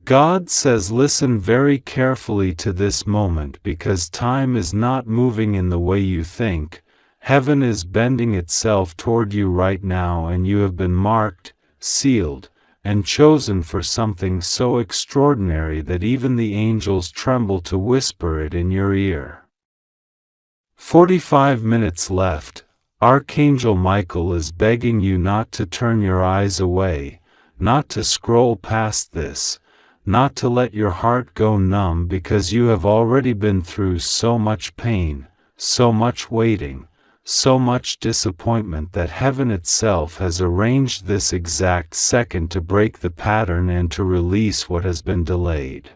God says listen very carefully to this moment because time is not moving in the way you think. Heaven is bending itself toward you right now, and you have been marked, sealed, and chosen for something so extraordinary that even the angels tremble to whisper it in your ear. 45 minutes left. Archangel Michael is begging you not to turn your eyes away, not to scroll past this, not to let your heart go numb, because you have already been through so much pain, so much waiting, so much disappointment that heaven itself has arranged this exact second to break the pattern and to release what has been delayed.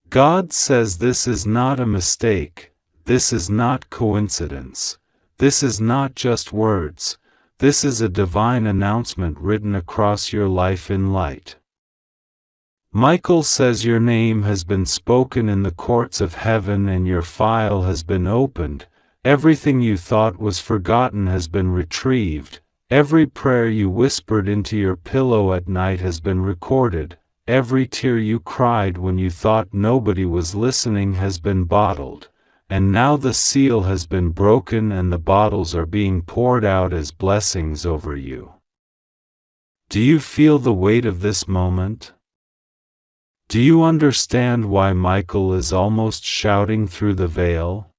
God says this is not a mistake, this is not coincidence, this is not just words, this is a divine announcement written across your life in light. Michael says your name has been spoken in the courts of heaven and your file has been opened. Everything you thought was forgotten has been retrieved. Every prayer you whispered into your pillow at night has been recorded. Every tear you cried when you thought nobody was listening has been bottled. And now the seal has been broken and the bottles are being poured out as blessings over you. Do you feel the weight of this moment? Do you understand why Michael is almost shouting through the veil?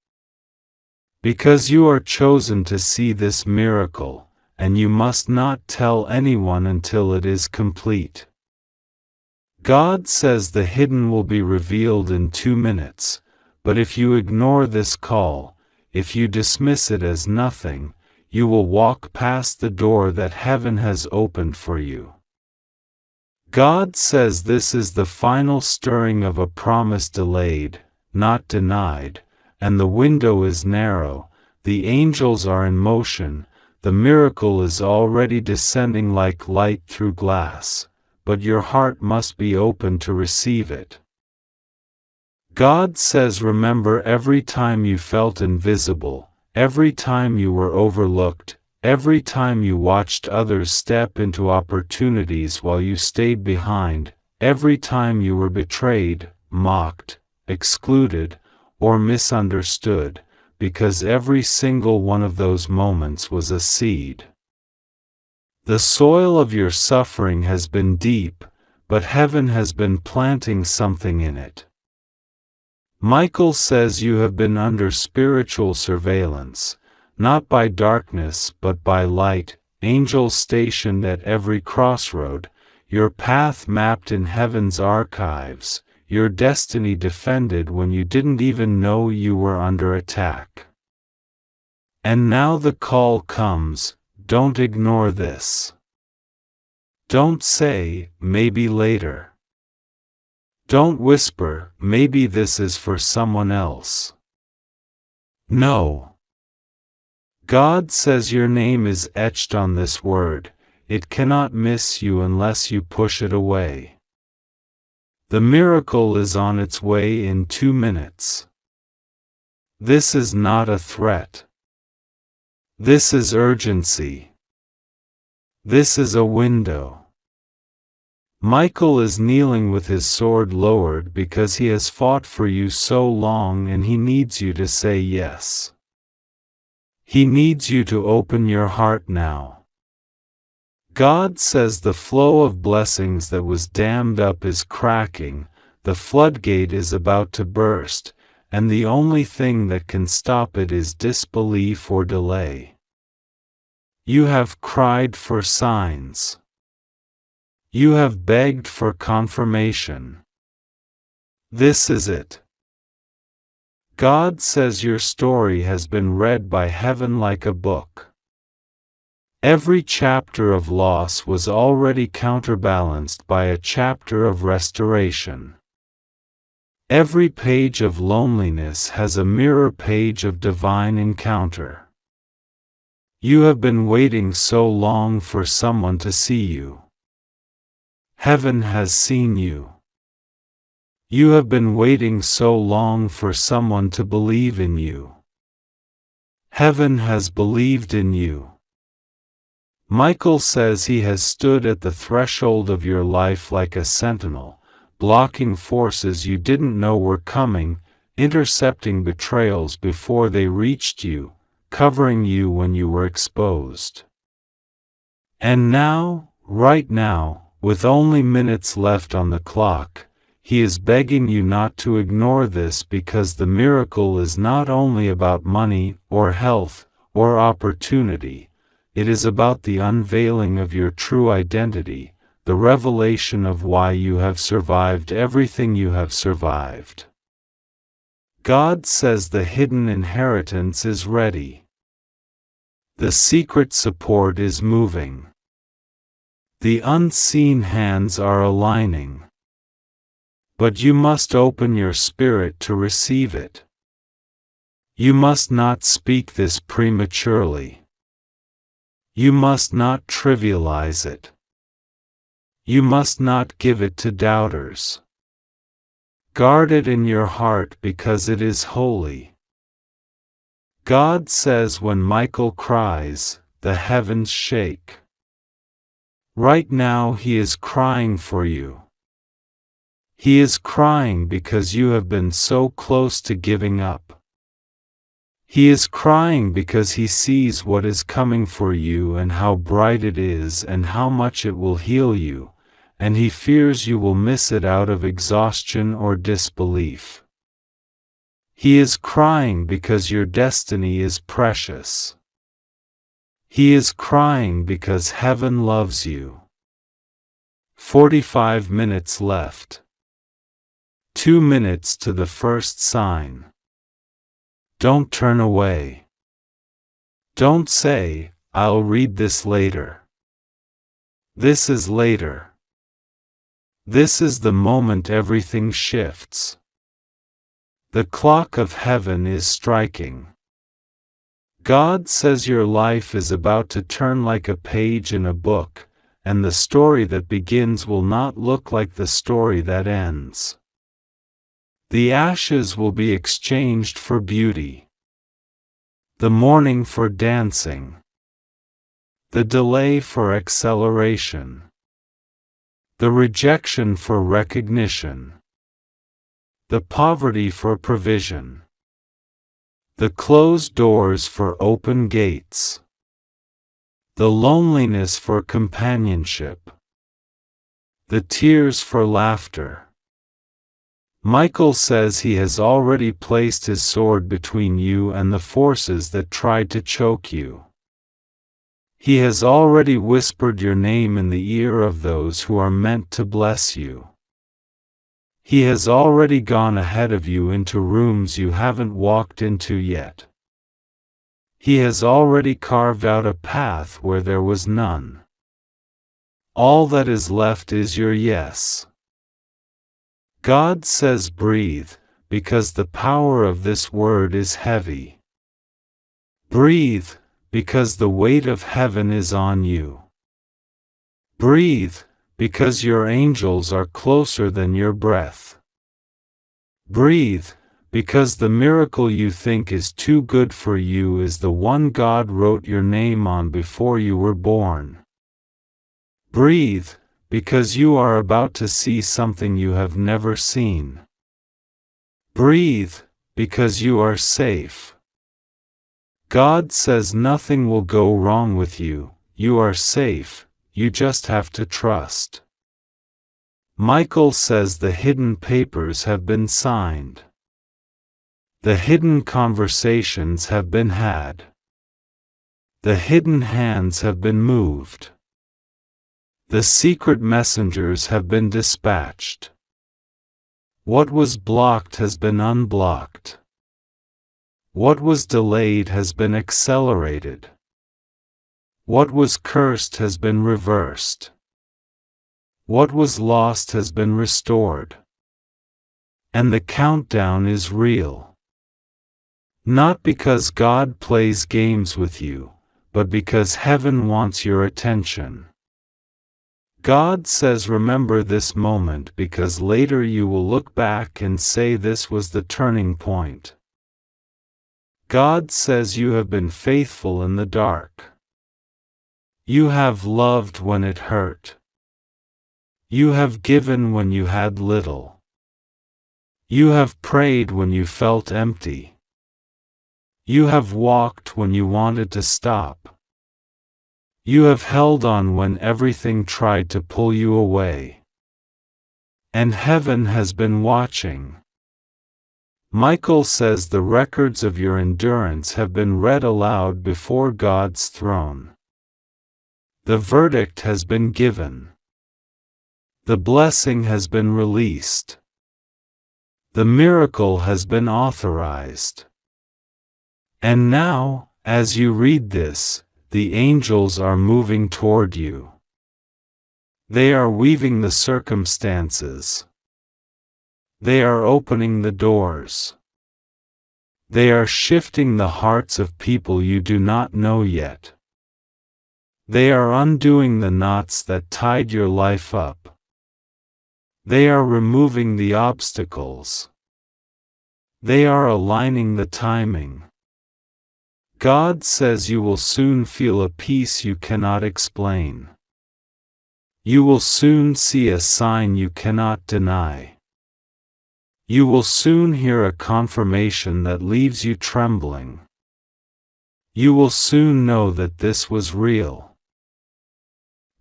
Because you are chosen to see this miracle, and you must not tell anyone until it is complete. God says the hidden will be revealed in 2 minutes, but if you ignore this call, if you dismiss it as nothing, you will walk past the door that heaven has opened for you. God says this is the final stirring of a promise delayed, not denied, and the window is narrow, the angels are in motion, the miracle is already descending like light through glass, but your heart must be open to receive it. God says remember every time you felt invisible, every time you were overlooked, every time you watched others step into opportunities while you stayed behind, every time you were betrayed, mocked, excluded, or misunderstood, because every single one of those moments was a seed. The soil of your suffering has been deep, but heaven has been planting something in it. Michael says you have been under spiritual surveillance, not by darkness but by light, angels stationed at every crossroad, your path mapped in heaven's archives, your destiny defended when you didn't even know you were under attack. And now the call comes, don't ignore this. Don't say, maybe later. Don't whisper, maybe this is for someone else. No. God says your name is etched on this word, it cannot miss you unless you push it away. The miracle is on its way in 2 minutes. This is not a threat. This is urgency. This is a window. Michael is kneeling with his sword lowered because he has fought for you so long and he needs you to say yes. He needs you to open your heart now. God says the flow of blessings that was dammed up is cracking, the floodgate is about to burst, and the only thing that can stop it is disbelief or delay. You have cried for signs. You have begged for confirmation. This is it. God says your story has been read by heaven like a book. Every chapter of loss was already counterbalanced by a chapter of restoration. Every page of loneliness has a mirror page of divine encounter. You have been waiting so long for someone to see you. Heaven has seen you. You have been waiting so long for someone to believe in you. Heaven has believed in you. Michael says he has stood at the threshold of your life like a sentinel, blocking forces you didn't know were coming, intercepting betrayals before they reached you, covering you when you were exposed. And now, right now, with only minutes left on the clock, He is begging you not to ignore this, because the miracle is not only about money or health or opportunity. It is about the unveiling of your true identity, the revelation of why you have survived everything you have survived. God says the hidden inheritance is ready. The secret support is moving. The unseen hands are aligning. But you must open your spirit to receive it. You must not speak this prematurely. You must not trivialize it. You must not give it to doubters. Guard it in your heart, because it is holy. God says when Michael cries, the heavens shake. Right now He is crying for you. He is crying because you have been so close to giving up. He is crying because He sees what is coming for you and how bright it is and how much it will heal you, and He fears you will miss it out of exhaustion or disbelief. He is crying because your destiny is precious. He is crying because heaven loves you. 45 minutes left. 2 minutes to the first sign. Don't turn away. Don't say, "I'll read this later." This is later. This is the moment everything shifts. The clock of heaven is striking. God says your life is about to turn like a page in a book, and the story that begins will not look like the story that ends. The ashes will be exchanged for beauty. The mourning for dancing. The delay for acceleration. The rejection for recognition. The poverty for provision. The closed doors for open gates. The loneliness for companionship. The tears for laughter. Michael says he has already placed his sword between you and the forces that tried to choke you. He has already whispered your name in the ear of those who are meant to bless you. He has already gone ahead of you into rooms you haven't walked into yet. He has already carved out a path where there was none. All that is left is your yes. God says breathe, because the power of this word is heavy. Breathe, because the weight of heaven is on you. Breathe, because your angels are closer than your breath. Breathe, because the miracle you think is too good for you is the one God wrote your name on before you were born. Breathe, because you are about to see something you have never seen. Breathe, because you are safe. God says nothing will go wrong with you, you are safe, you just have to trust. Michael says the hidden papers have been signed. The hidden conversations have been had. The hidden hands have been moved. The secret messengers have been dispatched. What was blocked has been unblocked. What was delayed has been accelerated. What was cursed has been reversed. What was lost has been restored. And the countdown is real. Not because God plays games with you, but because heaven wants your attention. God says remember this moment, because later you will look back and say this was the turning point. God says you have been faithful in the dark. You have loved when it hurt. You have given when you had little. You have prayed when you felt empty. You have walked when you wanted to stop. You have held on when everything tried to pull you away. And heaven has been watching. Michael says the records of your endurance have been read aloud before God's throne. The verdict has been given. The blessing has been released. The miracle has been authorized. And now, as you read this, the angels are moving toward you. They are weaving the circumstances. They are opening the doors. They are shifting the hearts of people you do not know yet. They are undoing the knots that tied your life up. They are removing the obstacles. They are aligning the timing. God says you will soon feel a peace you cannot explain. You will soon see a sign you cannot deny. You will soon hear a confirmation that leaves you trembling. You will soon know that this was real.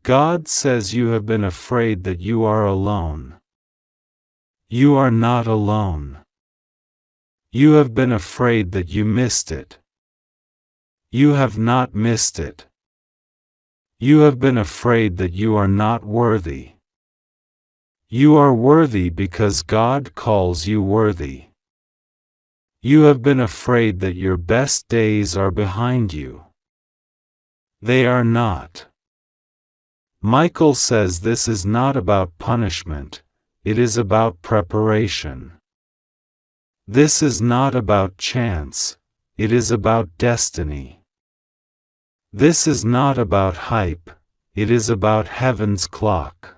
God says you have been afraid that you are alone. You are not alone. You have been afraid that you missed it. You have not missed it. You have been afraid that you are not worthy. You are worthy because God calls you worthy. You have been afraid that your best days are behind you. They are not. Michael says this is not about punishment, it is about preparation. This is not about chance, it is about destiny. This is not about hype, it is about heaven's clock.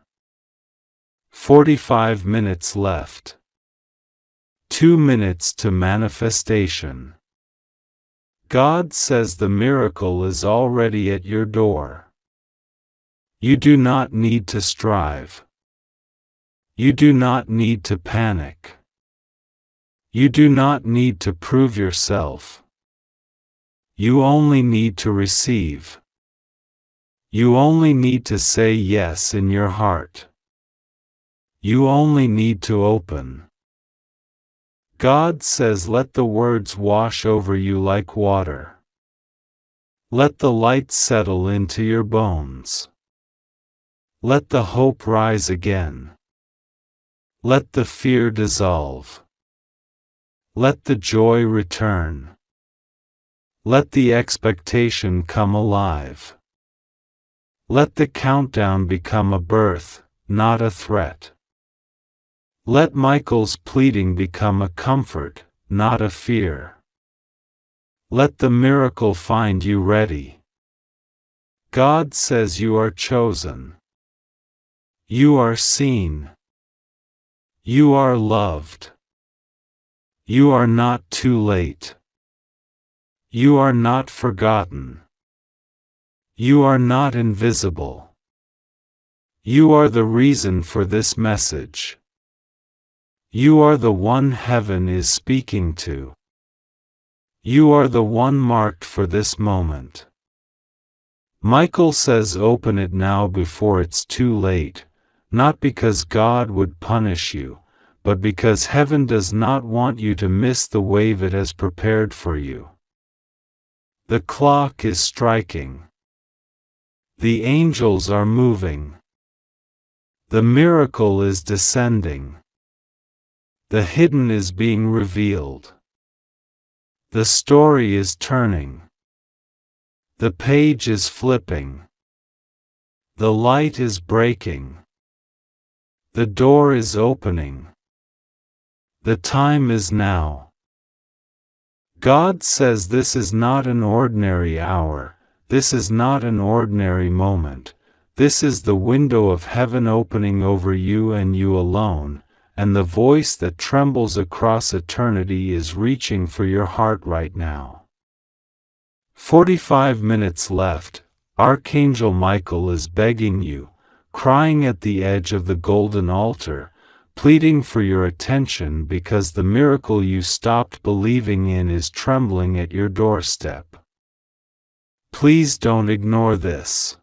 45 minutes left. 2 minutes to manifestation. God says the miracle is already at your door. You do not need to strive. You do not need to panic. You do not need to prove yourself. You only need to receive. You only need to say yes in your heart. You only need to open. God says let the words wash over you like water. Let the light settle into your bones. Let the hope rise again. Let the fear dissolve. Let the joy return. Let the expectation come alive. Let the countdown become a birth, not a threat. Let Michael's pleading become a comfort, not a fear. Let the miracle find you ready. God says you are chosen. You are seen. You are loved. You are not too late. You are not forgotten. You are not invisible. You are the reason for this message. You are the one heaven is speaking to. You are the one marked for this moment. Michael says open it now before it's too late, not because God would punish you, but because heaven does not want you to miss the wave it has prepared for you. The clock is striking. The angels are moving. The miracle is descending. The hidden is being revealed. The story is turning. The page is flipping. The light is breaking. The door is opening. The time is now. God says this is not an ordinary hour, this is not an ordinary moment, this is the window of heaven opening over you and you alone, and the voice that trembles across eternity is reaching for your heart right now. 45 minutes left. Archangel Michael is begging you, crying at the edge of the golden altar, pleading for your attention because the miracle you stopped believing in is trembling at your doorstep. Please don't ignore this.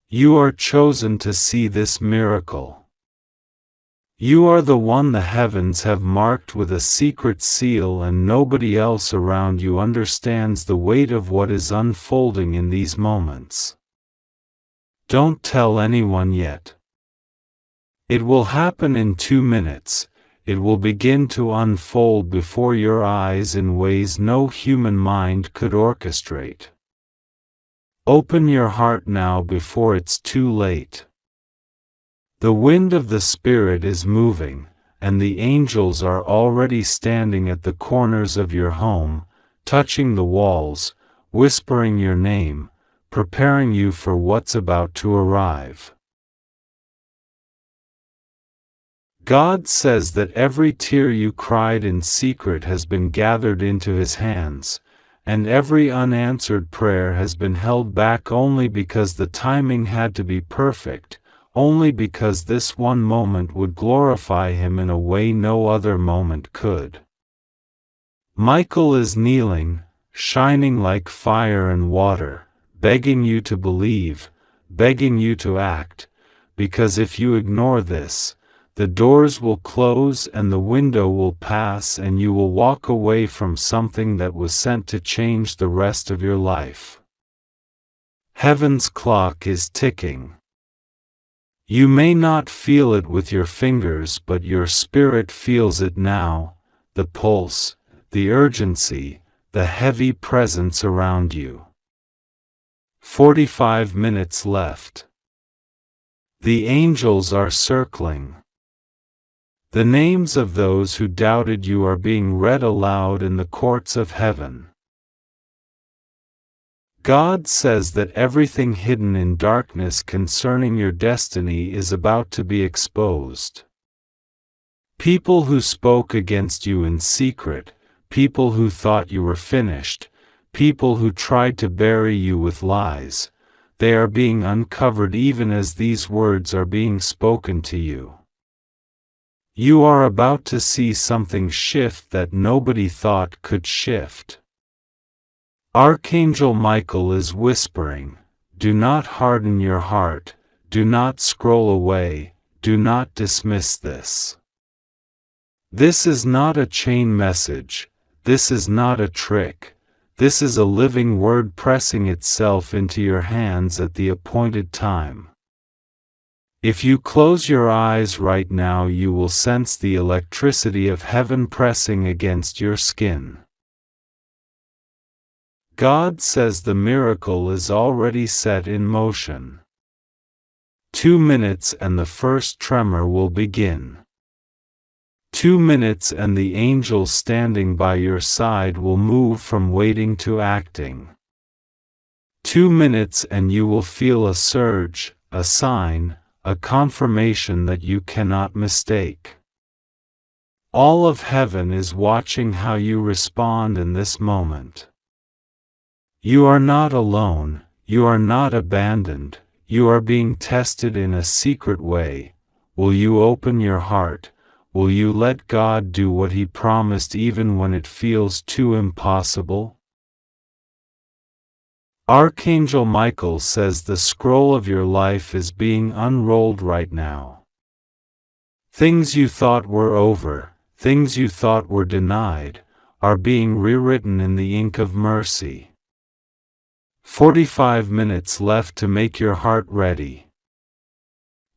You are chosen to see this miracle. You are the one the heavens have marked with a secret seal, and nobody else around you understands the weight of what is unfolding in these moments. Don't tell anyone yet. It will happen in 2 minutes. It will begin to unfold before your eyes in ways no human mind could orchestrate. Open your heart now before it's too late. The wind of the Spirit is moving, and the angels are already standing at the corners of your home, touching the walls, whispering your name, preparing you for what's about to arrive. God says that every tear you cried in secret has been gathered into His hands, and every unanswered prayer has been held back only because the timing had to be perfect, only because this one moment would glorify Him in a way no other moment could. Michael is kneeling, shining like fire and water, begging you to believe, begging you to act, because if you ignore this, the doors will close and the window will pass and you will walk away from something that was sent to change the rest of your life. Heaven's clock is ticking. You may not feel it with your fingers, but your spirit feels it now, the pulse, the urgency, the heavy presence around you. 45 minutes left. The angels are circling. The names of those who doubted you are being read aloud in the courts of heaven. God says that everything hidden in darkness concerning your destiny is about to be exposed. People who spoke against you in secret, people who thought you were finished, people who tried to bury you with lies, they are being uncovered even as these words are being spoken to you. You are about to see something shift that nobody thought could shift. Archangel Michael is whispering, "Do not harden your heart, do not scroll away, do not dismiss this. This is not a chain message, this is not a trick, this is a living word pressing itself into your hands at the appointed time. If you close your eyes right now, you will sense the electricity of heaven pressing against your skin." God says the miracle is already set in motion. 2 minutes and the first tremor will begin. 2 minutes and the angels standing by your side will move from waiting to acting. 2 minutes and you will feel a surge, a sign, a confirmation that you cannot mistake. All of heaven is watching how you respond in this moment. You are not alone, you are not abandoned, you are being tested in a secret way. Will you open your heart? Will you let God do what He promised even when it feels too impossible? Archangel Michael says the scroll of your life is being unrolled right now. Things you thought were over, things you thought were denied, are being rewritten in the ink of mercy. 45 minutes left to make your heart ready.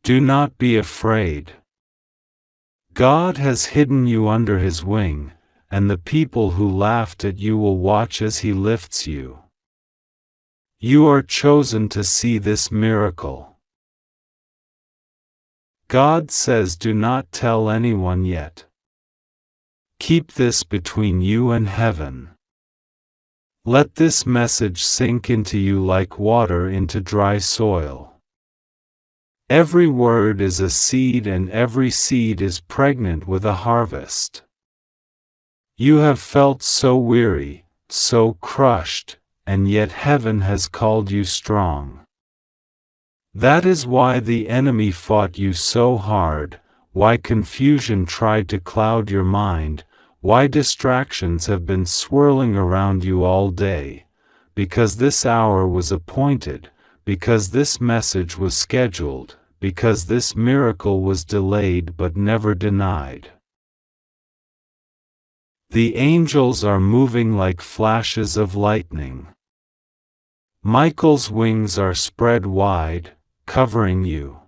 Do not be afraid. God has hidden you under His wing, and the people who laughed at you will watch as He lifts you. You are chosen to see this miracle. God says do not tell anyone yet. Keep this between you and heaven. Let this message sink into you like water into dry soil. Every word is a seed and every seed is pregnant with a harvest. You have felt so weary, so crushed, and yet heaven has called you strong. That is why the enemy fought you so hard, why confusion tried to cloud your mind, why distractions have been swirling around you all day. Because this hour was appointed, because this message was scheduled, because this miracle was delayed but never denied. The angels are moving like flashes of lightning. Michael's wings are spread wide, covering you.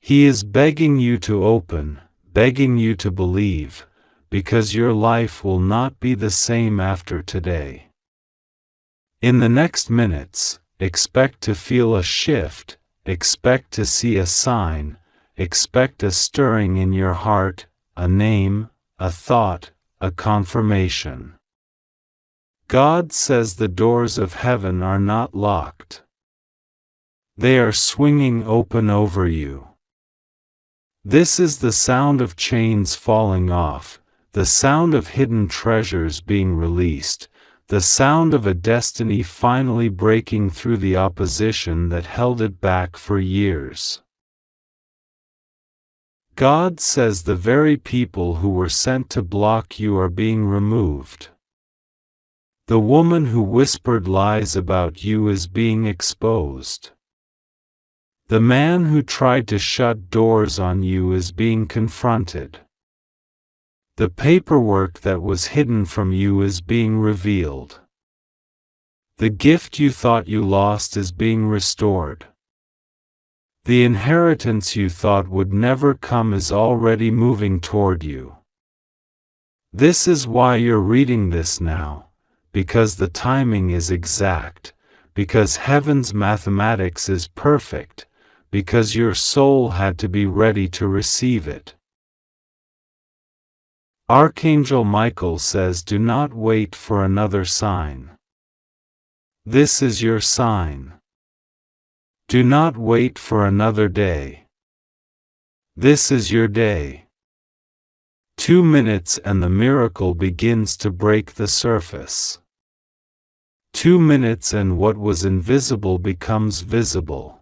He is begging you to open, begging you to believe, because your life will not be the same after today. In the next minutes, expect to feel a shift, expect to see a sign, expect a stirring in your heart, a name, a thought, a confirmation. God says the doors of heaven are not locked. They are swinging open over you. This is the sound of chains falling off, the sound of hidden treasures being released, the sound of a destiny finally breaking through the opposition that held it back for years. God says the very people who were sent to block you are being removed. The woman who whispered lies about you is being exposed. The man who tried to shut doors on you is being confronted. The paperwork that was hidden from you is being revealed. The gift you thought you lost is being restored. The inheritance you thought would never come is already moving toward you. This is why you're reading this now, because the timing is exact, because heaven's mathematics is perfect, because your soul had to be ready to receive it. Archangel Michael says, do not wait for another sign. This is your sign. Do not wait for another day. This is your day. 2 minutes and the miracle begins to break the surface. 2 minutes and what was invisible becomes visible.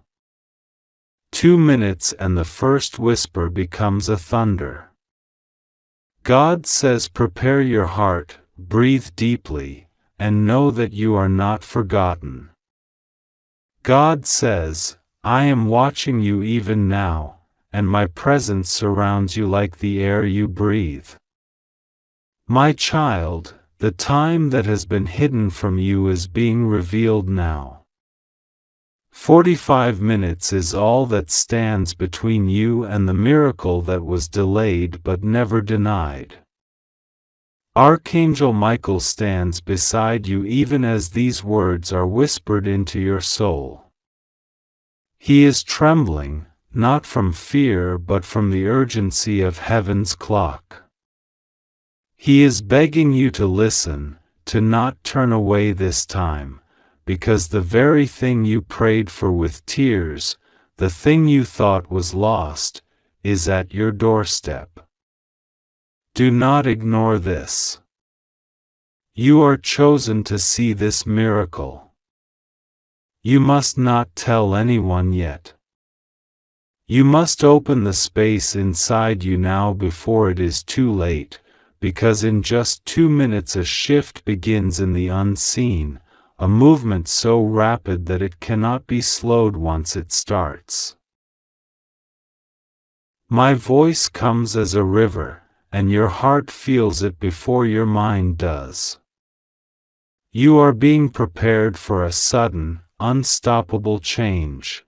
2 minutes and the first whisper becomes a thunder. God says, prepare your heart, breathe deeply, and know that you are not forgotten. God says, I am watching you even now, and my presence surrounds you like the air you breathe. My child, the time that has been hidden from you is being revealed now. 45 minutes is all that stands between you and the miracle that was delayed but never denied. Archangel Michael stands beside you even as these words are whispered into your soul. He is trembling, not from fear but from the urgency of heaven's clock. He is begging you to listen, to not turn away this time, because the very thing you prayed for with tears, the thing you thought was lost, is at your doorstep. Do not ignore this. You are chosen to see this miracle. You must not tell anyone yet. You must open the space inside you now before it is too late, because in just 2 minutes a shift begins in the unseen, a movement so rapid that it cannot be slowed once it starts. My voice comes as a river, and your heart feels it before your mind does. You are being prepared for a sudden, unstoppable change.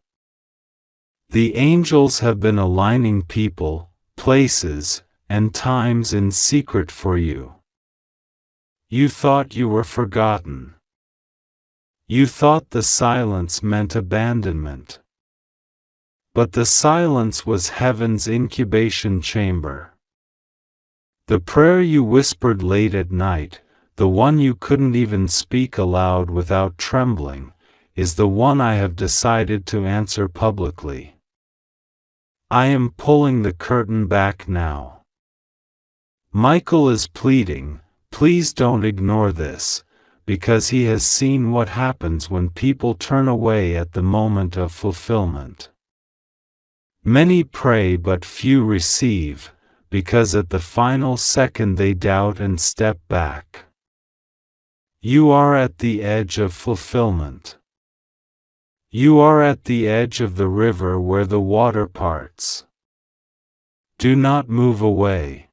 The angels have been aligning people, places, and times in secret for you. You thought you were forgotten. You thought the silence meant abandonment. But the silence was heaven's incubation chamber. The prayer you whispered late at night, the one you couldn't even speak aloud without trembling, is the one I have decided to answer publicly. I am pulling the curtain back now. Michael is pleading, please don't ignore this, because he has seen what happens when people turn away at the moment of fulfillment. Many pray but few receive, because at the final second they doubt and step back. You are at the edge of fulfillment. You are at the edge of the river where the water parts. Do not move away.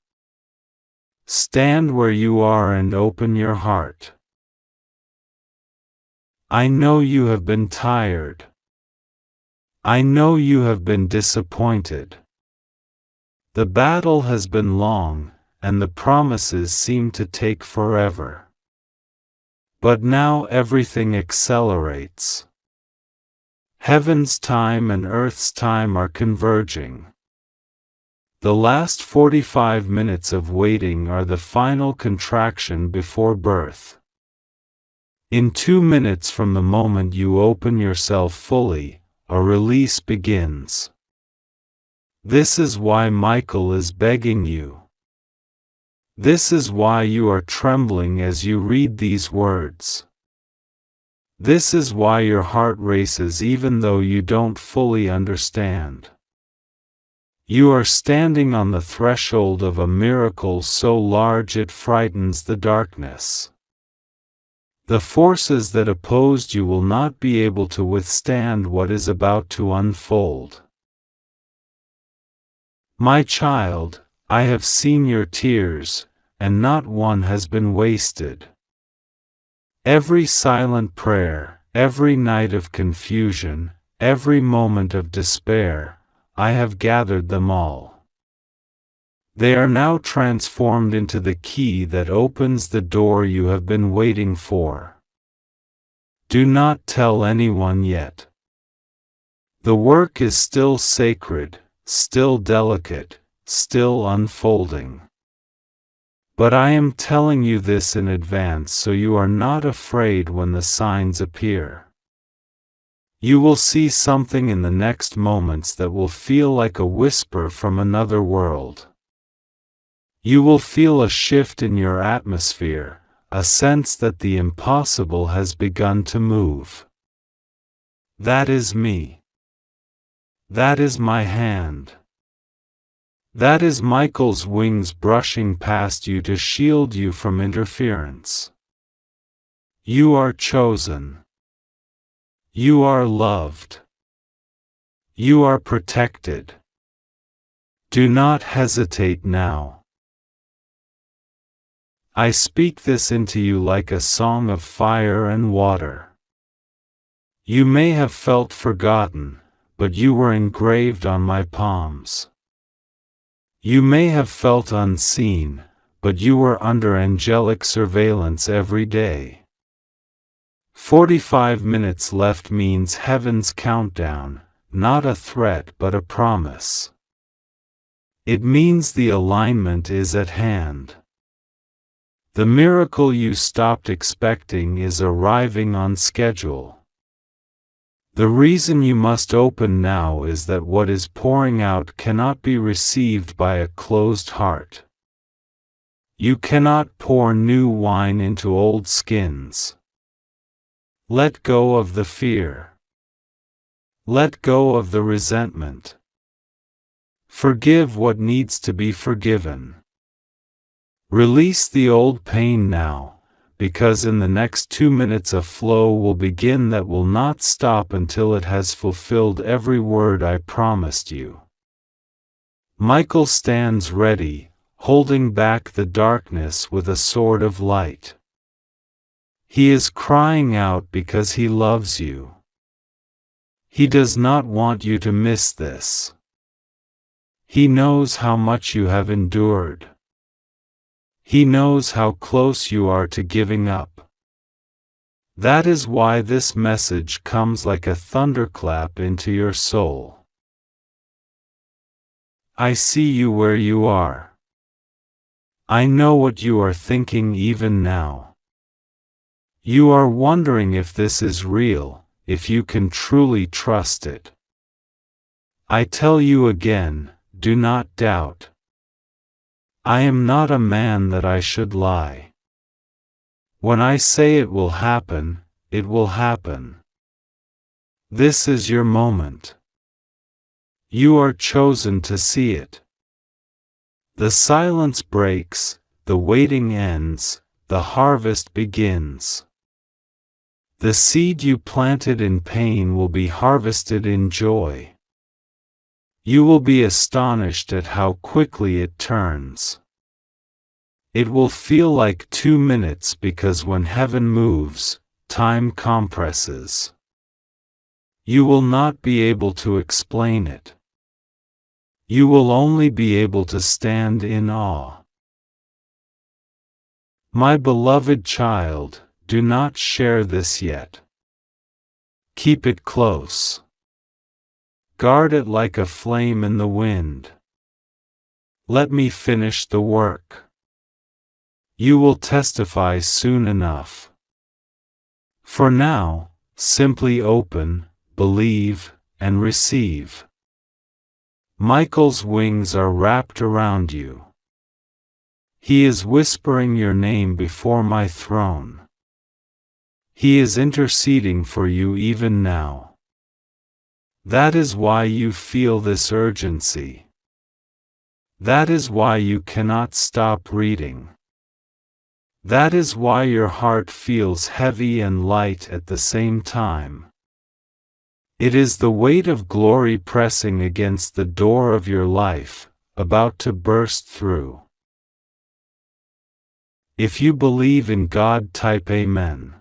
Stand where you are and open your heart. I know you have been tired. I know you have been disappointed. The battle has been long, and the promises seem to take forever. But now everything accelerates. Heaven's time and earth's time are converging. The last 45 minutes of waiting are the final contraction before birth. In 2 minutes from the moment you open yourself fully, a release begins. This is why Michael is begging you. This is why you are trembling as you read these words. This is why your heart races even though you don't fully understand. You are standing on the threshold of a miracle so large it frightens the darkness. The forces that opposed you will not be able to withstand what is about to unfold. My child, I have seen your tears, and not one has been wasted. Every silent prayer, every night of confusion, every moment of despair, I have gathered them all. They are now transformed into the key that opens the door you have been waiting for. Do not tell anyone yet. The work is still sacred, still delicate, still unfolding. But I am telling you this in advance so you are not afraid when the signs appear. You will see something in the next moments that will feel like a whisper from another world. You will feel a shift in your atmosphere, a sense that the impossible has begun to move. That is me. That is my hand. That is Michael's wings brushing past you to shield you from interference. You are chosen. You are loved. You are protected. Do not hesitate now. I speak this into you like a song of fire and water. You may have felt forgotten, but you were engraved on my palms. You may have felt unseen, but you were under angelic surveillance every day. 45 minutes left means heaven's countdown, not a threat but a promise. It means the alignment is at hand. The miracle you stopped expecting is arriving on schedule. The reason you must open now is that what is pouring out cannot be received by a closed heart. You cannot pour new wine into old skins. Let go of the fear. Let go of the resentment. Forgive what needs to be forgiven. Release the old pain now, because in the next 2 minutes a flow will begin that will not stop until it has fulfilled every word I promised you. Michael stands ready, holding back the darkness with a sword of light. He is crying out because he loves you. He does not want you to miss this. He knows how much you have endured. He knows how close you are to giving up. That is why this message comes like a thunderclap into your soul. I see you where you are. I know what you are thinking even now. You are wondering if this is real, if you can truly trust it. I tell you again, do not doubt. I am not a man that I should lie. When I say it will happen, it will happen. This is your moment. You are chosen to see it. The silence breaks, the waiting ends, the harvest begins. The seed you planted in pain will be harvested in joy. You will be astonished at how quickly it turns. It will feel like 2 minutes because when heaven moves, time compresses. You will not be able to explain it. You will only be able to stand in awe. My beloved child, do not share this yet. Keep it close. Guard it like a flame in the wind. Let me finish the work. You will testify soon enough. For now, simply open, believe, and receive. Michael's wings are wrapped around you. He is whispering your name before my throne. He is interceding for you even now. That is why you feel this urgency. That is why you cannot stop reading. That is why your heart feels heavy and light at the same time. It is the weight of glory pressing against the door of your life, about to burst through. If you believe in God, type Amen.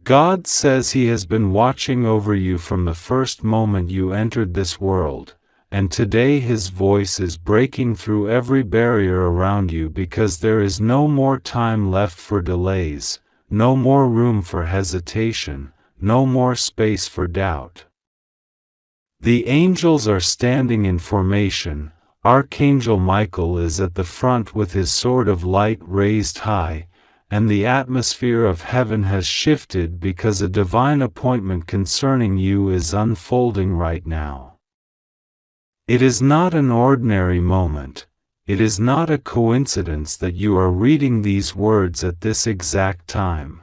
God says He has been watching over you from the first moment you entered this world, and today His voice is breaking through every barrier around you because there is no more time left for delays, no more room for hesitation, no more space for doubt. The angels are standing in formation. Archangel Michael is at the front with his sword of light raised high, and the atmosphere of heaven has shifted because a divine appointment concerning you is unfolding right now. It is not an ordinary moment. It is not a coincidence that you are reading these words at this exact time.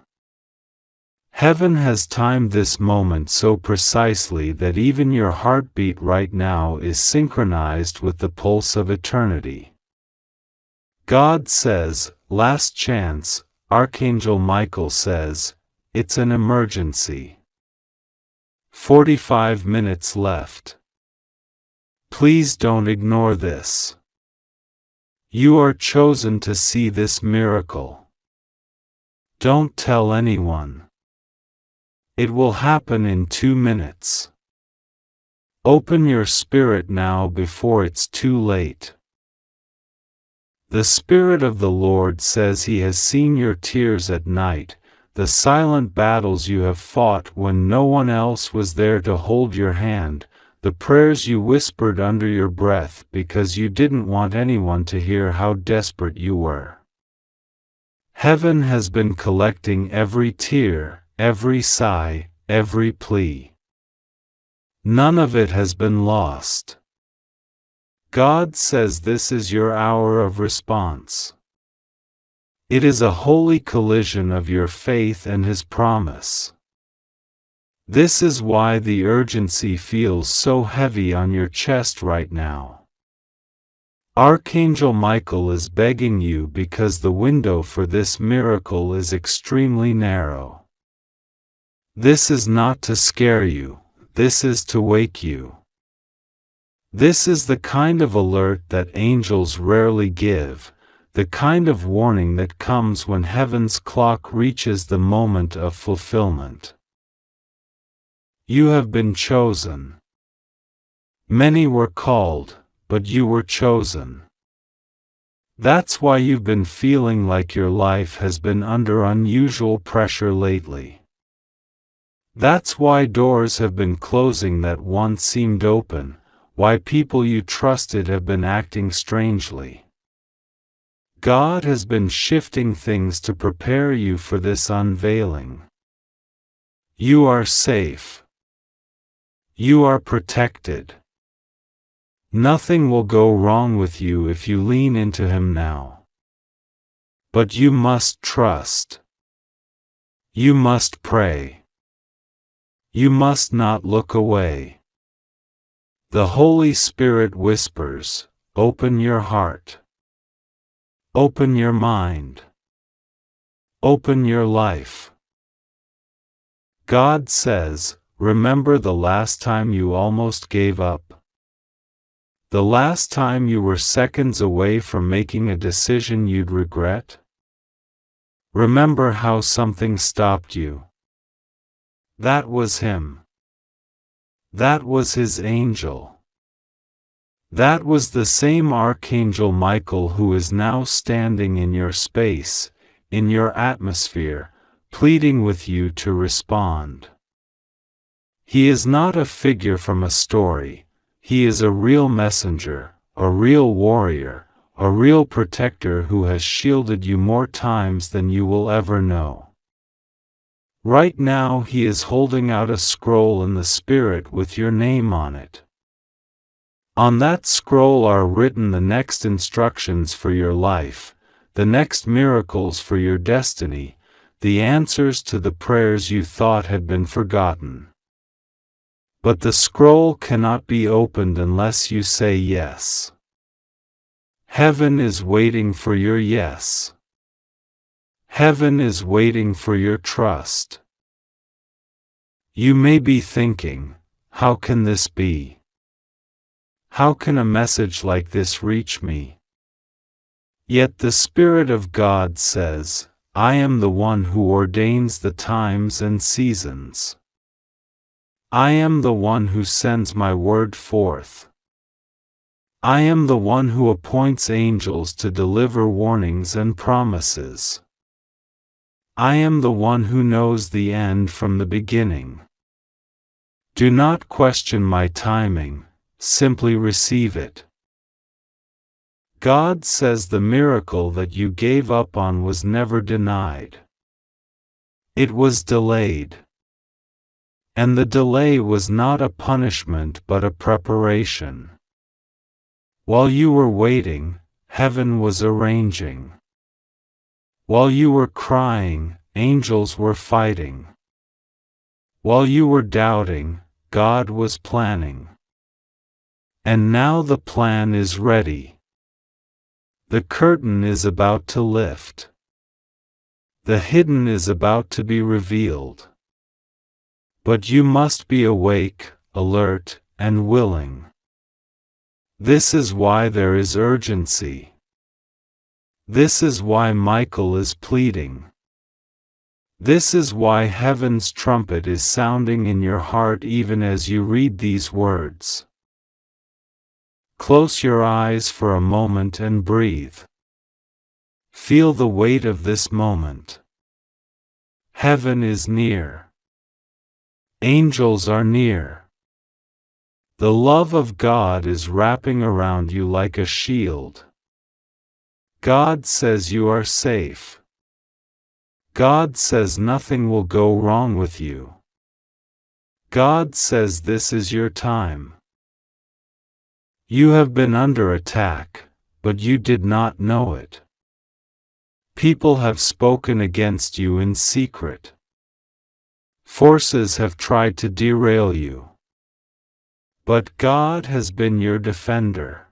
Heaven has timed this moment so precisely that even your heartbeat right now is synchronized with the pulse of eternity. God says, last chance. Archangel Michael says, it's an emergency. 45 minutes left. Please don't ignore this. You are chosen to see this miracle. Don't tell anyone. It will happen in 2 minutes. Open your spirit now before it's too late. The Spirit of the Lord says He has seen your tears at night, the silent battles you have fought when no one else was there to hold your hand, the prayers you whispered under your breath because you didn't want anyone to hear how desperate you were. Heaven has been collecting every tear, every sigh, every plea. None of it has been lost. God says this is your hour of response. It is a holy collision of your faith and His promise. This is why the urgency feels so heavy on your chest right now. Archangel Michael is begging you because the window for this miracle is extremely narrow. This is not to scare you, this is to wake you. This is the kind of alert that angels rarely give, the kind of warning that comes when heaven's clock reaches the moment of fulfillment. You have been chosen. Many were called, but you were chosen. That's why you've been feeling like your life has been under unusual pressure lately. That's why doors have been closing that once seemed open, why people you trusted have been acting strangely. God has been shifting things to prepare you for this unveiling. You are safe. You are protected. Nothing will go wrong with you if you lean into Him now. But you must trust. You must pray. You must not look away. The Holy Spirit whispers, open your heart. Open your mind. Open your life. God says, remember the last time you almost gave up? The last time you were seconds away from making a decision you'd regret? Remember how something stopped you? That was Him. That was His angel. That was the same Archangel Michael who is now standing in your space, in your atmosphere, pleading with you to respond. He is not a figure from a story. He is a real messenger, a real warrior, a real protector who has shielded you more times than you will ever know. Right now He is holding out a scroll in the Spirit with your name on it. On that scroll are written the next instructions for your life, the next miracles for your destiny, the answers to the prayers you thought had been forgotten. But the scroll cannot be opened unless you say yes. Heaven is waiting for your yes. Heaven is waiting for your trust. You may be thinking, how can this be? How can a message like this reach me? Yet the Spirit of God says, I am the one who ordains the times and seasons. I am the one who sends my word forth. I am the one who appoints angels to deliver warnings and promises. I am the one who knows the end from the beginning. Do not question my timing, simply receive it. God says the miracle that you gave up on was never denied. It was delayed. And the delay was not a punishment but a preparation. While you were waiting, heaven was arranging. While you were crying, angels were fighting. While you were doubting, God was planning. And now the plan is ready. The curtain is about to lift. The hidden is about to be revealed. But you must be awake, alert, and willing. This is why there is urgency. This is why Michael is pleading. This is why heaven's trumpet is sounding in your heart even as you read these words. Close your eyes for a moment and breathe. Feel the weight of this moment. Heaven is near. Angels are near. The love of God is wrapping around you like a shield. God says you are safe. God says nothing will go wrong with you. God says this is your time. You have been under attack, but you did not know it. People have spoken against you in secret. Forces have tried to derail you. But God has been your defender.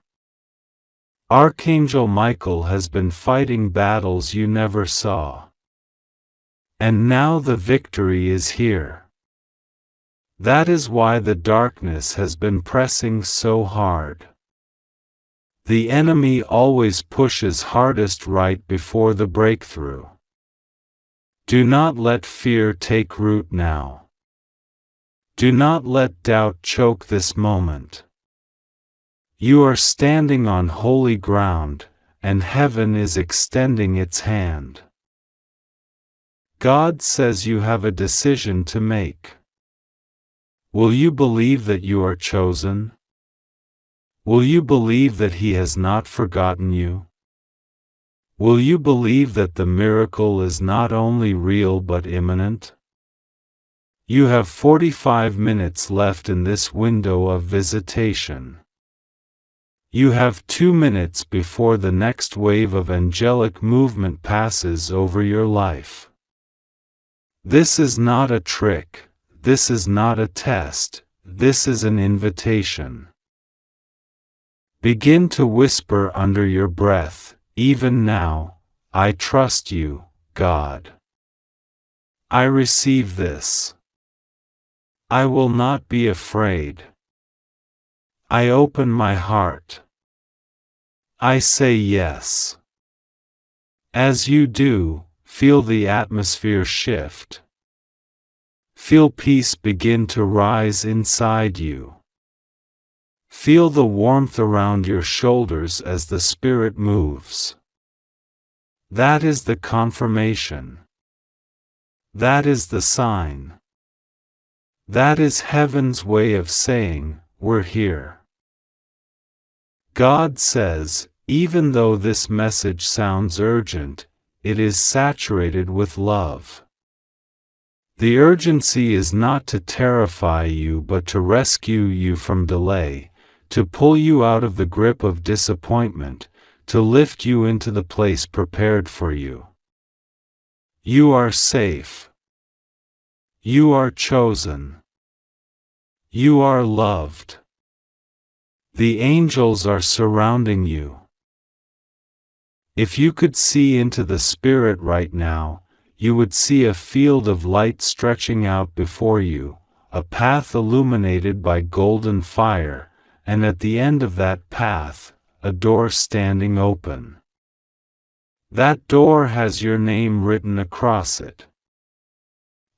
Archangel Michael has been fighting battles you never saw. And now the victory is here. That is why the darkness has been pressing so hard. The enemy always pushes hardest right before the breakthrough. Do not let fear take root now. Do not let doubt choke this moment. You are standing on holy ground, and heaven is extending its hand. God says you have a decision to make. Will you believe that you are chosen? Will you believe that He has not forgotten you? Will you believe that the miracle is not only real but imminent? You have 45 minutes left in this window of visitation. You have 2 minutes before the next wave of angelic movement passes over your life. This is not a trick, this is not a test, this is an invitation. Begin to whisper under your breath, even now, I trust you, God. I receive this. I will not be afraid. I open my heart. I say yes. As you do, feel the atmosphere shift. Feel peace begin to rise inside you. Feel the warmth around your shoulders as the Spirit moves. That is the confirmation. That is the sign. That is heaven's way of saying, we're here. God says, even though this message sounds urgent, it is saturated with love. The urgency is not to terrify you but to rescue you from delay, to pull you out of the grip of disappointment, to lift you into the place prepared for you. You are safe. You are chosen. You are loved. The angels are surrounding you. If you could see into the Spirit right now, you would see a field of light stretching out before you, a path illuminated by golden fire, and at the end of that path, a door standing open. That door has your name written across it.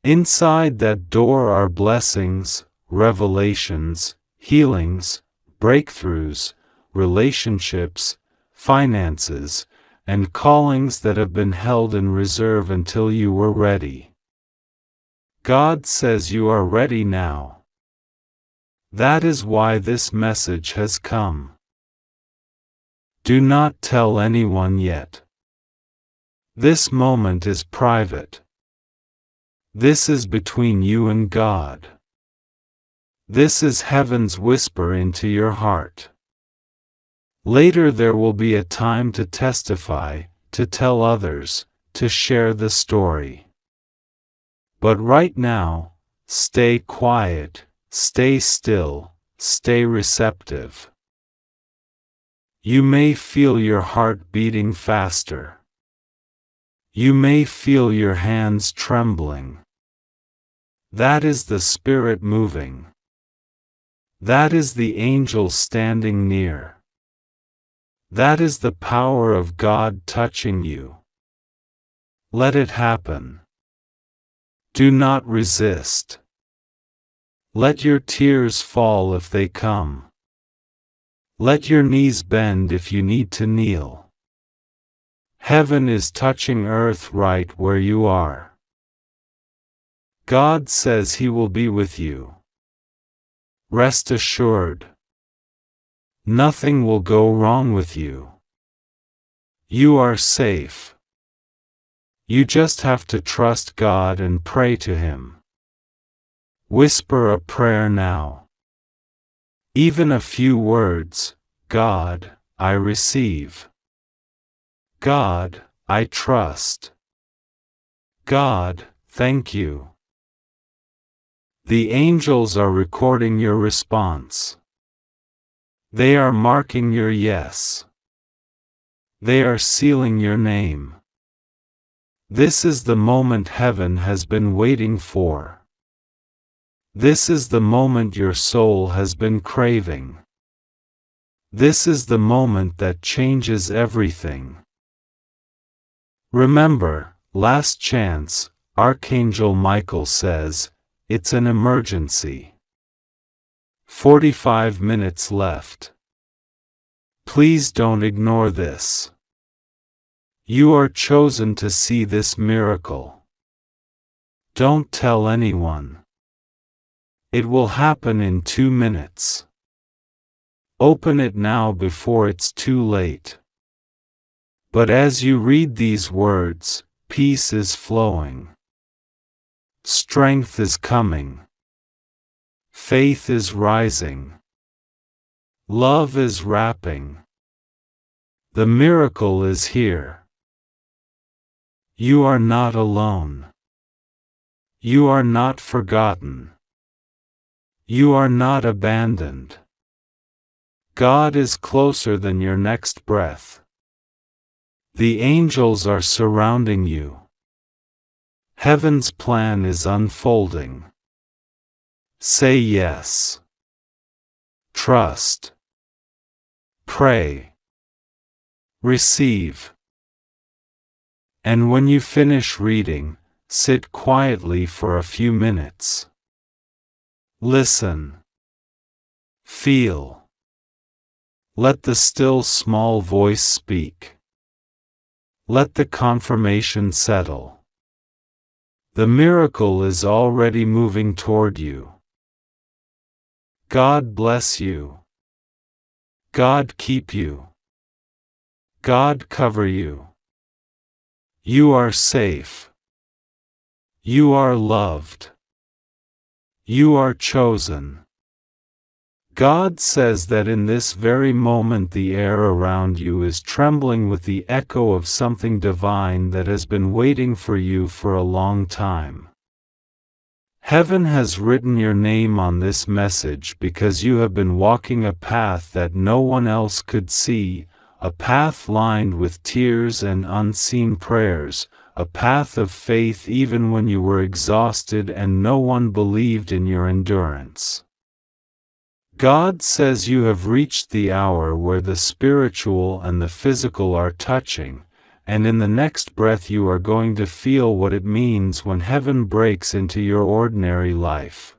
Inside that door are blessings, revelations, healings, breakthroughs, relationships, finances, and callings that have been held in reserve until you were ready. God says you are ready now. That is why this message has come. Do not tell anyone yet. This moment is private. This is between you and God. This is heaven's whisper into your heart. Later there will be a time to testify, to tell others, to share the story. But right now, stay quiet, stay still, stay receptive. You may feel your heart beating faster. You may feel your hands trembling. That is the Spirit moving. That is the angel standing near. That is the power of God touching you. Let it happen. Do not resist. Let your tears fall if they come. Let your knees bend if you need to kneel. Heaven is touching earth right where you are. God says He will be with you. Rest assured. Nothing will go wrong with you. You are safe. You just have to trust God and pray to Him. Whisper a prayer now. Even a few words, God, I receive. God, I trust. God, thank you. The angels are recording your response. They are marking your yes. They are sealing your name. This is the moment heaven has been waiting for. This is the moment your soul has been craving. This is the moment that changes everything. Remember, last chance, Archangel Michael says, it's an emergency. 45 minutes left. Please don't ignore this. You are chosen to see this miracle. Don't tell anyone. It will happen in 2 minutes. Open it now before it's too late. But as you read these words, peace is flowing. Strength is coming. Faith is rising. Love is wrapping. The miracle is here. You are not alone. You are not forgotten. You are not abandoned. God is closer than your next breath. The angels are surrounding you. Heaven's plan is unfolding. Say yes. Trust. Pray. Receive. And when you finish reading, sit quietly for a few minutes. Listen. Feel. Let the still small voice speak. Let the confirmation settle. The miracle is already moving toward you. God bless you. God keep you. God cover you. You are safe. You are loved. You are chosen. God says that in this very moment the air around you is trembling with the echo of something divine that has been waiting for you for a long time. Heaven has written your name on this message because you have been walking a path that no one else could see, a path lined with tears and unseen prayers, a path of faith even when you were exhausted and no one believed in your endurance. God says you have reached the hour where the spiritual and the physical are touching, and in the next breath you are going to feel what it means when heaven breaks into your ordinary life.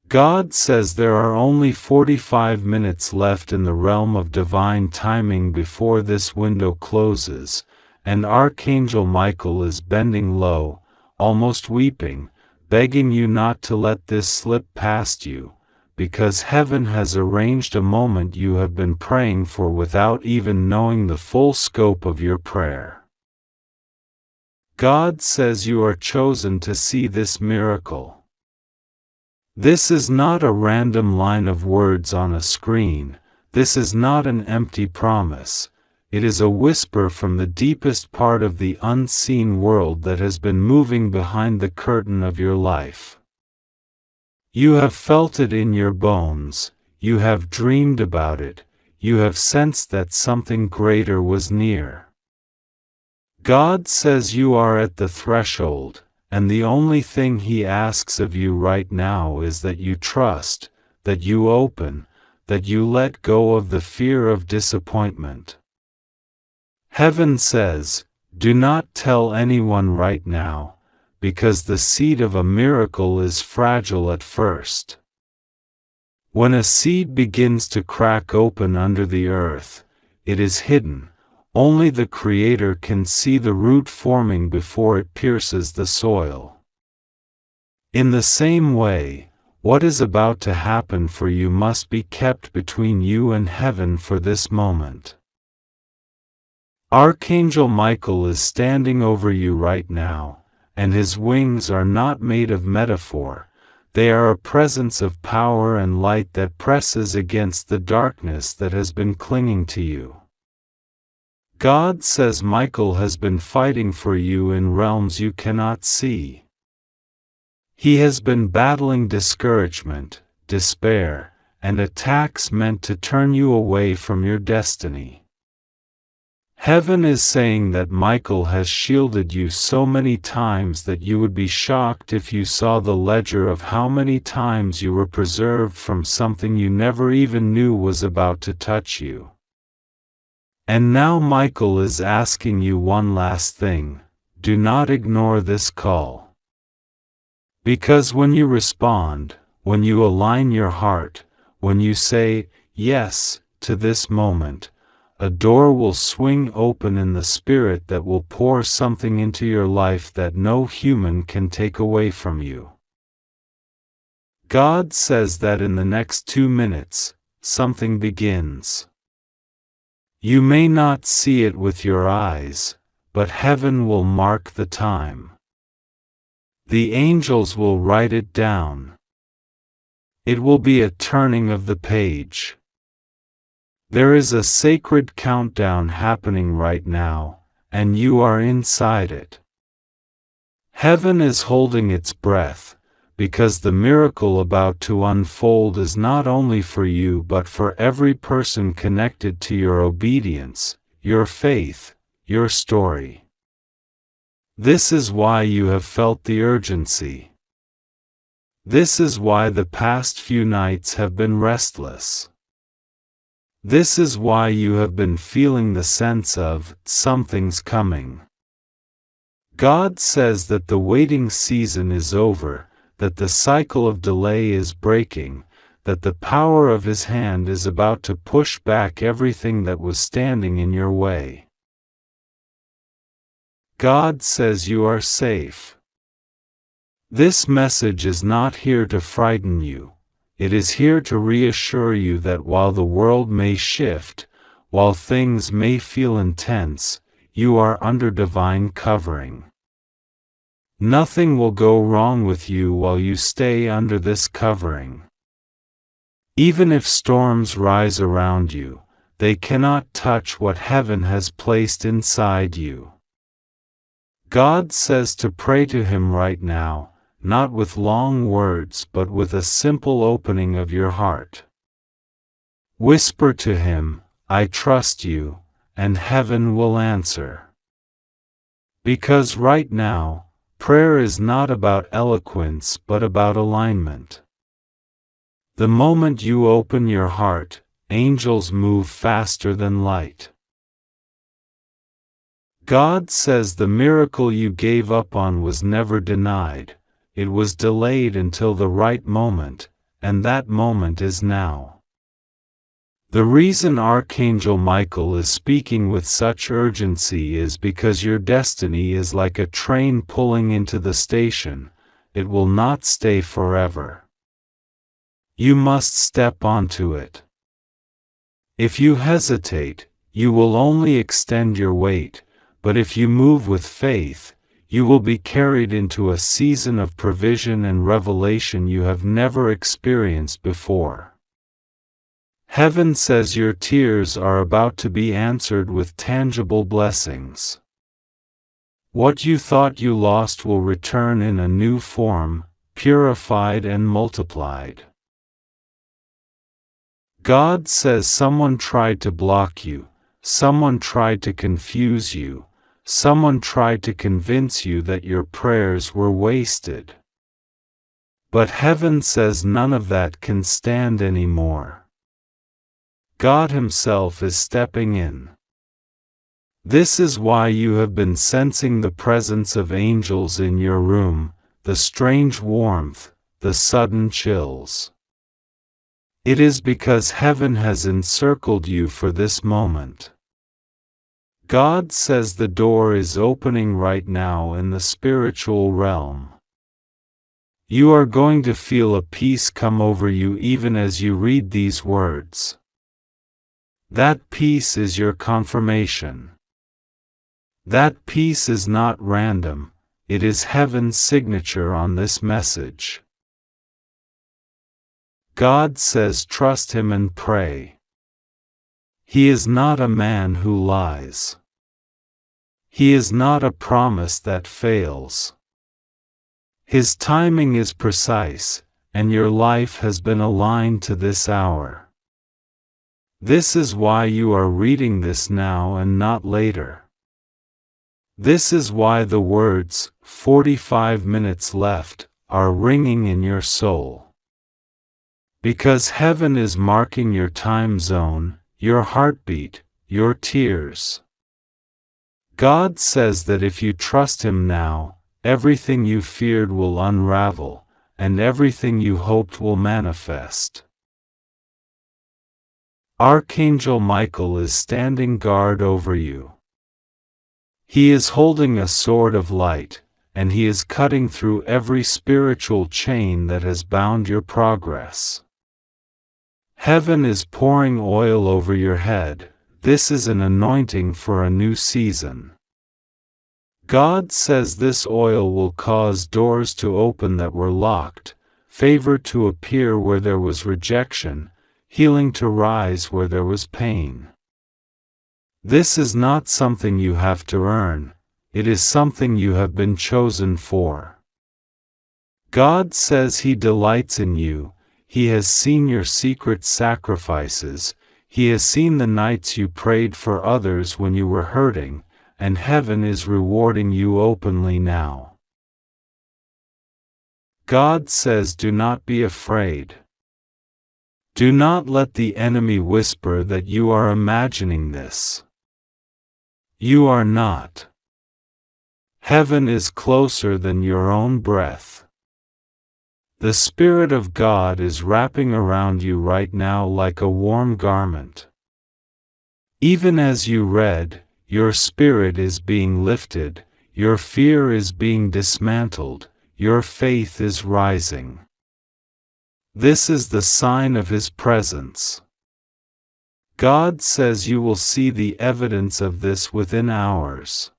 God says there are only 45 minutes left in the realm of divine timing before this window closes, and Archangel Michael is bending low, almost weeping, begging you not to let this slip past you, because heaven has arranged a moment you have been praying for without even knowing the full scope of your prayer. God says you are chosen to see this miracle. This is not a random line of words on a screen, this is not an empty promise, it is a whisper from the deepest part of the unseen world that has been moving behind the curtain of your life. You have felt it in your bones, you have dreamed about it, you have sensed that something greater was near. God says you are at the threshold, and the only thing He asks of you right now is that you trust, that you open, that you let go of the fear of disappointment. Heaven says, do not tell anyone right now, because the seed of a miracle is fragile at first. When a seed begins to crack open under the earth, it is hidden. Only the Creator can see the root forming before it pierces the soil. In the same way, what is about to happen for you must be kept between you and heaven for this moment. Archangel Michael is standing over you right now, and his wings are not made of metaphor, they are a presence of power and light that presses against the darkness that has been clinging to you. God says Michael has been fighting for you in realms you cannot see. He has been battling discouragement, despair, and attacks meant to turn you away from your destiny. Heaven is saying that Michael has shielded you so many times that you would be shocked if you saw the ledger of how many times you were preserved from something you never even knew was about to touch you. And now Michael is asking you one last thing: do not ignore this call. Because when you respond, when you align your heart, when you say yes to this moment, a door will swing open in the Spirit that will pour something into your life that no human can take away from you. God says that in the next 2 minutes, something begins. You may not see it with your eyes, but heaven will mark the time. The angels will write it down. It will be a turning of the page. There is a sacred countdown happening right now, and you are inside it. Heaven is holding its breath, because the miracle about to unfold is not only for you but for every person connected to your obedience, your faith, your story. This is why you have felt the urgency. This is why the past few nights have been restless. This is why you have been feeling the sense of, something's coming. God says that the waiting season is over, that the cycle of delay is breaking, that the power of His hand is about to push back everything that was standing in your way. God says you are safe. This message is not here to frighten you. It is here to reassure you that while the world may shift, while things may feel intense, you are under divine covering. Nothing will go wrong with you while you stay under this covering. Even if storms rise around you, they cannot touch what heaven has placed inside you. God says to pray to Him right now, not with long words but with a simple opening of your heart. Whisper to Him, "I trust you," and heaven will answer. Because right now, prayer is not about eloquence but about alignment. The moment you open your heart, angels move faster than light. God says the miracle you gave up on was never denied, it was delayed until the right moment, and that moment is now. The reason Archangel Michael is speaking with such urgency is because your destiny is like a train pulling into the station, it will not stay forever. You must step onto it. If you hesitate, you will only extend your wait, but if you move with faith, you will be carried into a season of provision and revelation you have never experienced before. Heaven says your tears are about to be answered with tangible blessings. What you thought you lost will return in a new form, purified and multiplied. God says someone tried to block you, someone tried to confuse you, someone tried to convince you that your prayers were wasted. But heaven says none of that can stand anymore. God Himself is stepping in. This is why you have been sensing the presence of angels in your room, the strange warmth, the sudden chills. It is because heaven has encircled you for this moment. God says the door is opening right now in the spiritual realm. You are going to feel a peace come over you even as you read these words. That peace is your confirmation. That peace is not random, it is heaven's signature on this message. God says trust Him and pray. He is not a man who lies. He is not a promise that fails. His timing is precise, and your life has been aligned to this hour. This is why you are reading this now and not later. This is why the words, 45 minutes left, are ringing in your soul. Because heaven is marking your time zone, your heartbeat, your tears. God says that if you trust Him now, everything you feared will unravel, and everything you hoped will manifest. Archangel Michael is standing guard over you. He is holding a sword of light, and he is cutting through every spiritual chain that has bound your progress. Heaven is pouring oil over your head. This is an anointing for a new season. God says this oil will cause doors to open that were locked, favor to appear where there was rejection, healing to rise where there was pain. This is not something you have to earn, it is something you have been chosen for. God says He delights in you, He has seen your secret sacrifices, He has seen the nights you prayed for others when you were hurting, and heaven is rewarding you openly now. God says, do not be afraid. Do not let the enemy whisper that you are imagining this. You are not. Heaven is closer than your own breath. The Spirit of God is wrapping around you right now like a warm garment. Even as you read, your spirit is being lifted, your fear is being dismantled, your faith is rising. This is the sign of His presence. God says you will see the evidence of this within hours.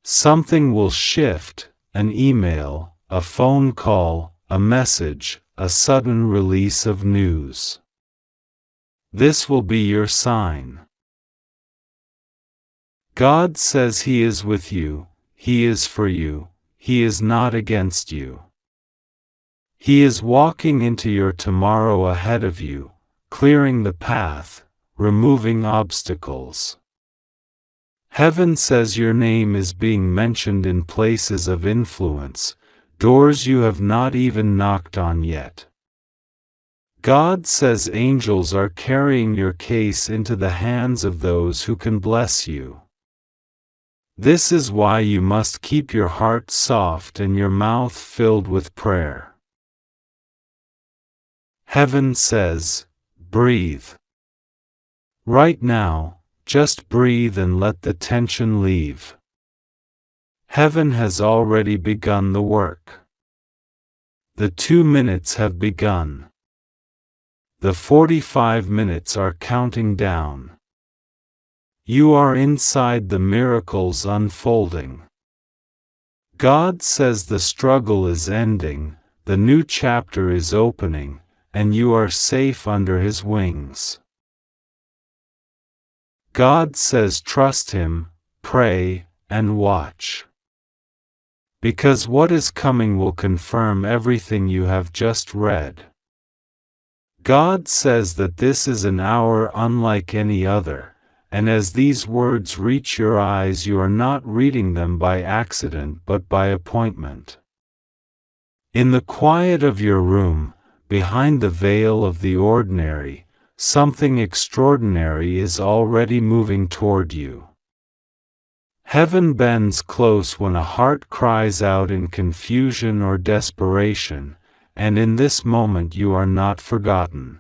Something will shift, an email, a phone call, a message, a sudden release of news. This will be your sign. God says He is with you, He is for you, He is not against you. He is walking into your tomorrow ahead of you, clearing the path, removing obstacles. Heaven says your name is being mentioned in places of influence, doors you have not even knocked on yet. God says angels are carrying your case into the hands of those who can bless you. This is why you must keep your heart soft and your mouth filled with prayer. Heaven says, breathe. Right now, just breathe and let the tension leave. Heaven has already begun the work. The 2 minutes have begun. The 45 minutes are counting down. You are inside the miracles unfolding. God says the struggle is ending, the new chapter is opening, and you are safe under His wings. God says trust Him, pray, and watch. Because what is coming will confirm everything you have just read. God says that this is an hour unlike any other, and as these words reach your eyes you are not reading them by accident but by appointment. In the quiet of your room, behind the veil of the ordinary, something extraordinary is already moving toward you. Heaven bends close when a heart cries out in confusion or desperation, and in this moment you are not forgotten.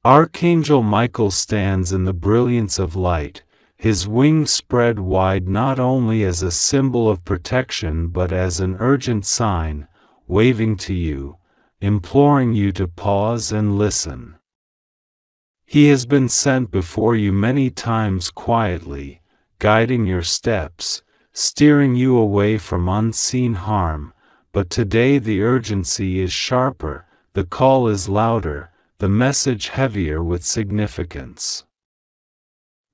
Archangel Michael stands in the brilliance of light, his wings spread wide not only as a symbol of protection but as an urgent sign, waving to you, imploring you to pause and listen. He has been sent before you many times quietly, guiding your steps, steering you away from unseen harm, but today the urgency is sharper, the call is louder, the message heavier with significance.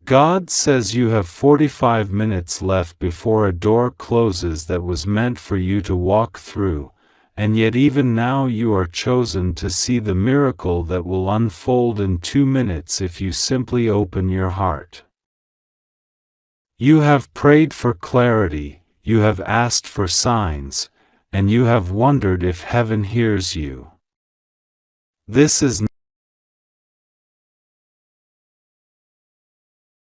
God says you have 45 minutes left before a door closes that was meant for you to walk through, and yet even now you are chosen to see the miracle that will unfold in 2 minutes if you simply open your heart. You have prayed for clarity, you have asked for signs, and you have wondered if heaven hears you. This is